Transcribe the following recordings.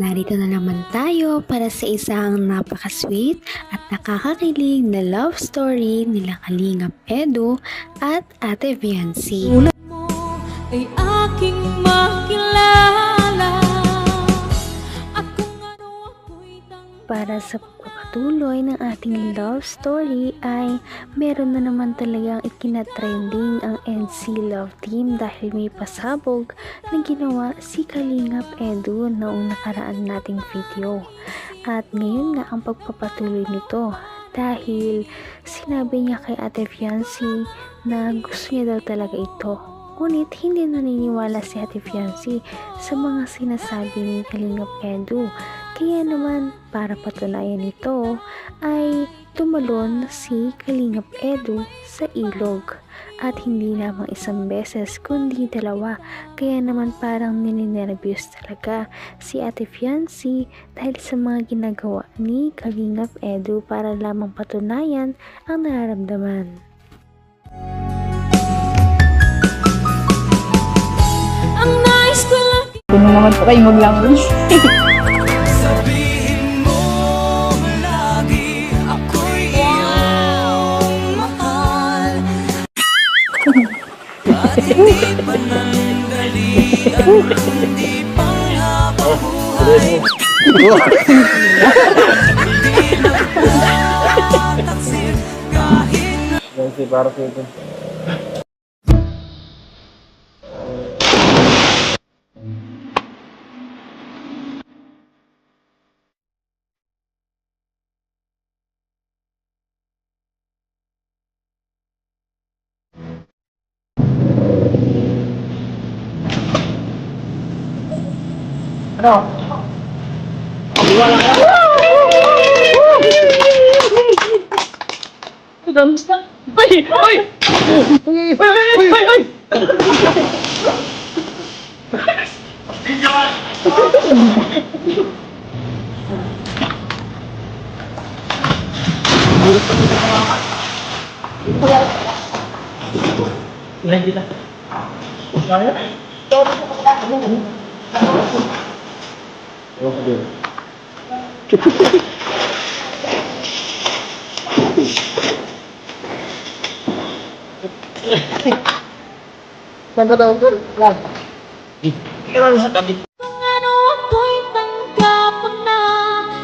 narito na naman tayo para sa isang napaka-sweet at nakakakilig na love story nila Kalingap Edu at Ate Viancy. Ulat mo ay aking makilala at kung ano ako'y Para sa pagpapatuloy ng ating love story ay meron na naman talagang ikinatrending ang NC Love Team dahil may pasabog na ginawa si Kalingap Edu noong nakaraan nating video. At ngayon nga ang pagpapatuloy nito dahil sinabi niya kay Ate Viancy na gusto niya daw talaga ito. Ngunit hindi naniniwala si Ate Viancy sa mga sinasabi ni Kalingap Edu. Kaya naman para patunayan ito ay tumalon si Kalingap Edu sa ilog. At hindi lamang isang beses kundi dalawa. Kaya naman parang nininervyos talaga si Ate Viancy dahil sa mga ginagawa ni Kalingap Edu para lamang patunayan ang nararamdaman. ang nais ko lang. Kung naman po kayo maglangon. Sabihin mo lagi ako'y iyong mahal at hindi pa nandali at hindi panghapabuhay. Hindi na tataksin kahit Kasi para sa ito. Ano? Iwala ka? Kamusta? Ay! Ay! Ay! Ay! Ay! Ay! Ilan kita? Kaya? Okay. Saan daw ko? Lang. Kailan sa tabi? kung ano ako'y tanggap mo na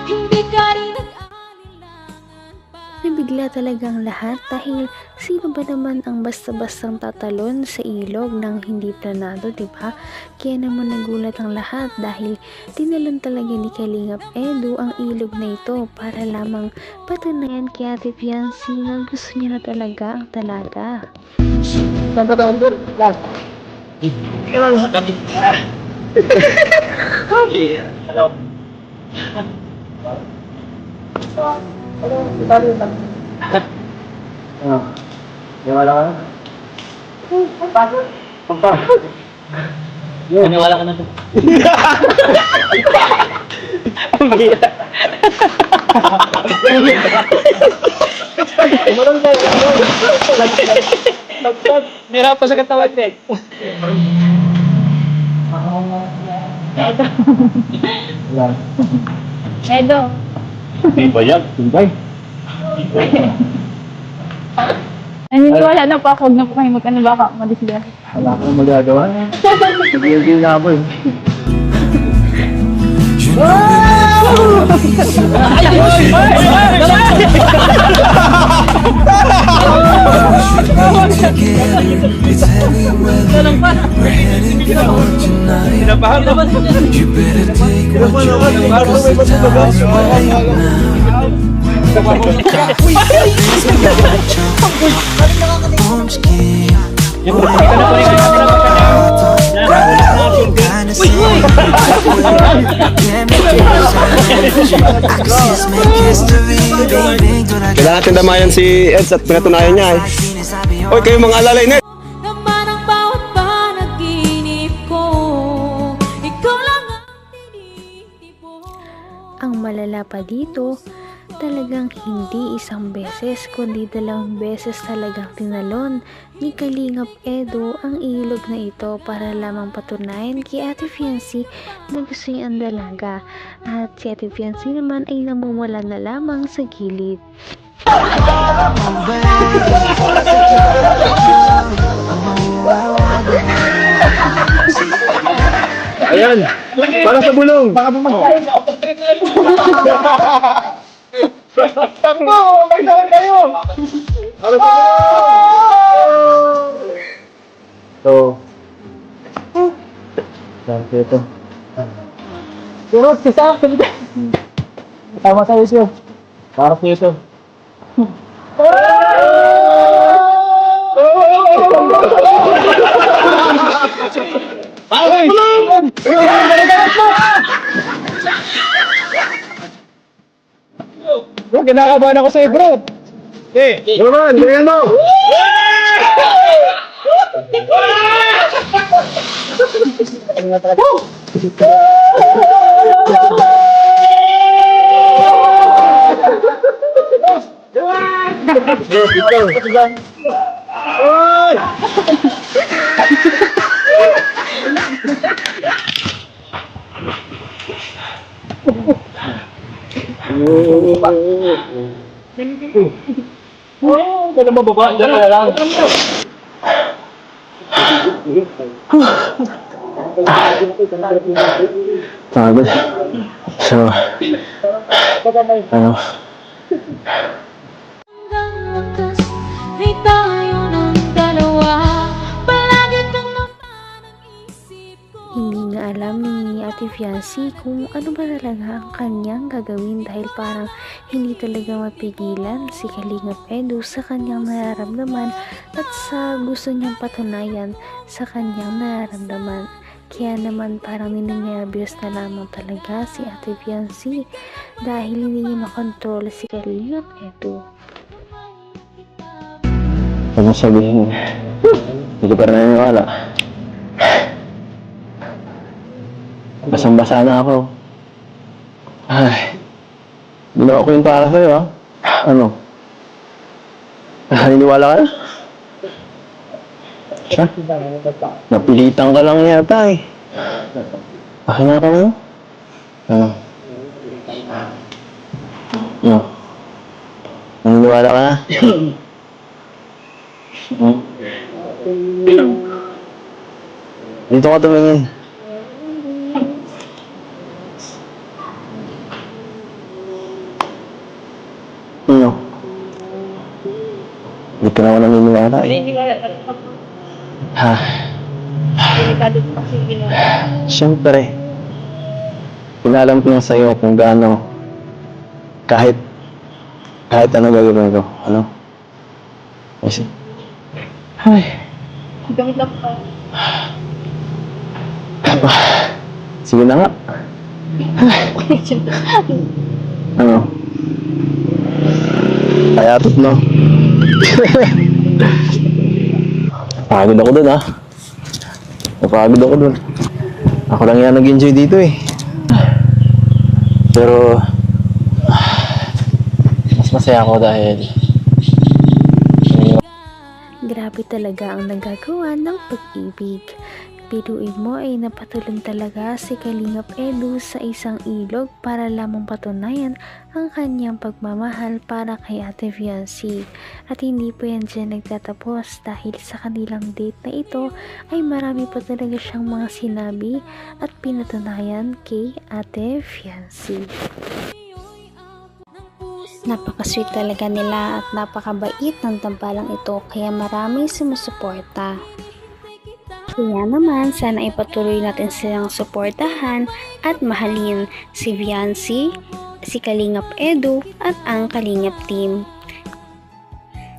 hindi ka rin nag-aalilangan pa. Nabigla talagang lahat dahil sino ba naman ang basta-bastang tatalon sa ilog ng hindi planado, diba? Kaya naman nagulat ang lahat dahil tinalon talaga ni Kalingap Edu ang ilog na ito para lamang patunayan kay Ate Viancy na gusto niya na talaga ang talaga. Saan daw ko? Lang. Kailan sa tabi? Hello. Hello, itali lang. Ano? Iwala ka? Pasok. Pampasok. Maniwala ka na to. Ang bira. Umarang tayo. Nagtag. Nira pa sa katawan niya. Wala. Edo. Hindi ba yan? Tumbay. Naniniwala na po ako. Huwag na po kayo mag-ano baka madisgan. Wala akong magagawa. Sige-sige nga po eh. It's heavy weather. We're heading for tonight. You better take what you need, 'cause the time's right now. Orange skin. Kinda same. Damn it, I can see us make history. Baby, but I Kailangan natin damayan si Eds at pinatunayan niya eh. Hoy, kayo mga alalay na Naman ang bawat panaginip ko, ikaw lang ang tinitibo. Ang malala pa dito, Talagang hindi isang beses kundi 2 beses talagang tinalon ni Kalingap Edu ang ilog na ito para lamang patunayan kay Ate Fiancee na gusto niya ang dalaga, at si Ate Fiancee naman ay namumula na lamang sa gilid. Ayan, para sa bulong. Baka bumasahin ako. Takbo! May saan kayo! Para sa bulong. So, dami ito. Sunod, si Sam! Tama sa'yo siya. Para sa'yo ito. Ay! Bro, kinakabahan ako sa'yo, bro. Naman, ganyan mo. Kaya naman baba, dyan ka na lang. Pagod. So, ano? Hanggang wakas ay tayo ng dalawa. Palagi kang naman ang isip ko. Hindi nga alam ni Ate Fiancee kung ano ba talaga ang kanyang gagawin dahil parang hindi talaga mapigilan si Kalingap Edu sa kanyang nararamdaman at sa gusto niyang patunayan sa kanyang nararamdaman. Kaya naman parang ninenervyos na lamang talaga si Ate Fiancee dahil hindi niya makontrol si Kalingap Edu. Huwag mo sabihin. Hindi ko pa rin naniniwala. Basang-basa na ako. Ay, ginawa ko yun para sa'yo, ha? Ano? Naniniwala ka na? Ha? Napilitan ka lang yata eh. Akin nga ka mo? Ano? Ano? Naniniwala ka na? Dito ka tumingin. Ano? Hindi ka naman naniniwala eh. Ha? Siyempre. Pinalam ko lang sa'yo kung gaano kahit ano gagawin ko. Ano? Kasi ay. Sige na nga. Ano? Payatot no? Pagod ako dun, ha? Napagod ako dun. Ako lang yan nag-enjoy dito eh. Pero mas masaya ako dahil Grabe talaga ang nagagawa ng pag-ibig. Biruin mo ay napatulong talaga si Kalingap Edu sa isang ilog para lamang patunayan ang kanyang pagmamahal para kay Ate Fiancee. At hindi po yan dyan nagtatapos dahil sa kanilang date na ito ay marami pa talaga siyang mga sinabi at pinatunayan kay Ate Fiancee. Napaka-sweet talaga nila at napakabait ng tambalang ito kaya maraming sumusuporta. Kaya naman, sana ipatuloy natin silang suportahan at mahalin si Fiancee, si Kalingap Edu at ang Kalingap team.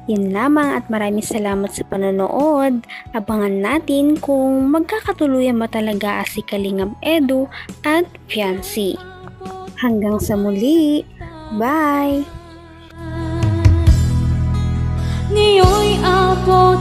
Yun lamang at maraming salamat sa panonood. Abangan natin kung magkakatuluyan ba talaga si Kalingap Edu at Fiancee. Hanggang sa muli. Bye! Ngayon'y abot